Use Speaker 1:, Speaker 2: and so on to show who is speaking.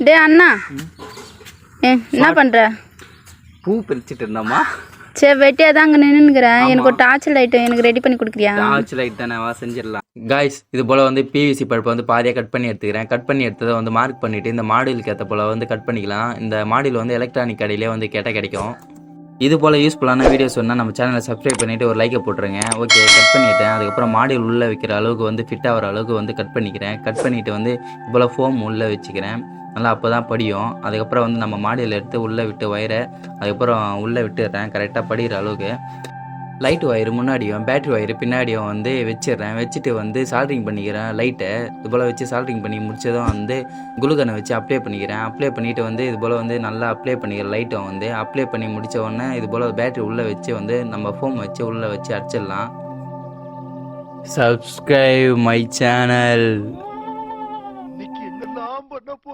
Speaker 1: டே அண்ணா என்ன பண்ணுற?
Speaker 2: பூ பறிச்சுட்டு இருந்தோம்மா.
Speaker 1: சரி வெட்டியாக தான் அங்கே நின்றுக்கிறேன். எனக்கு ஒரு டார்ச் லைட்டு எனக்கு ரெடி பண்ணி கொடுக்குறியா?
Speaker 2: டார்ச் லைட் தானே, வா செஞ்சிடலாம். காய்ஸ், இது போல் வந்து பிவிசி பல்ப்பை வந்து பாதியாக கட் பண்ணி எடுத்துக்கிறேன். கட் பண்ணி எடுத்ததை வந்து மார்க் பண்ணிவிட்டு இந்த மாடலுக்கு ஏற்ற போல் வந்து கட் பண்ணிக்கலாம். இந்த மாடல் வந்து எலக்ட்ரானிக் கடையிலே வந்து கேட்டால் கிடைக்கும். இது போல் யூஸ்ஃபுல்லான வீடியோஸ் சொன்னால் நம்ம சேனலை சப்ஸ்கிரைப் பண்ணிவிட்டு ஒரு லைக்கை போட்டுருங்க. ஓகே, கட் பண்ணிவிட்டேன். அதுக்கப்புறம் மாடல் உள்ளே வைக்கிற அளவுக்கு வந்து ஃபிட் ஆகிற அளவுக்கு வந்து கட் பண்ணிக்கிறேன். கட் பண்ணிவிட்டு வந்து இது போல் ஃபோம் உள்ளே வச்சுக்கிறேன். நல்லா அப்போ தான் படியும். அதுக்கப்புறம் வந்து நம்ம மாடியில் எடுத்து உள்ளே விட்டு வயரை அதுக்கப்புறம் உள்ளே விட்டுடுறேன் கரெக்டாக படிக்கிற அளவுக்கு. லைட் ஒயரு முன்னாடியும் பேட்ரி ஒயரு பின்னாடியும் வந்து வச்சிடுறேன். வச்சுட்டு வந்து சால்ட்ரிங் பண்ணிக்கிறேன். லைட்டை இது போல் வச்சு சால்ட்ரிங் பண்ணி முடிச்சதும் வந்து குளுகனை வச்சு அப்ளை பண்ணிக்கிறேன். அப்ளை பண்ணிவிட்டு வந்து இது போல் வந்து நல்லா அப்ளை பண்ணிக்கிறேன். லைட்டை வந்து அப்ளை பண்ணி முடித்த உடனே இது போல் பேட்ரி உள்ளே வச்சு வந்து நம்ம ஃபோம் வச்சு உள்ளே வச்சு அடிச்சிடலாம். Subscribe my channel.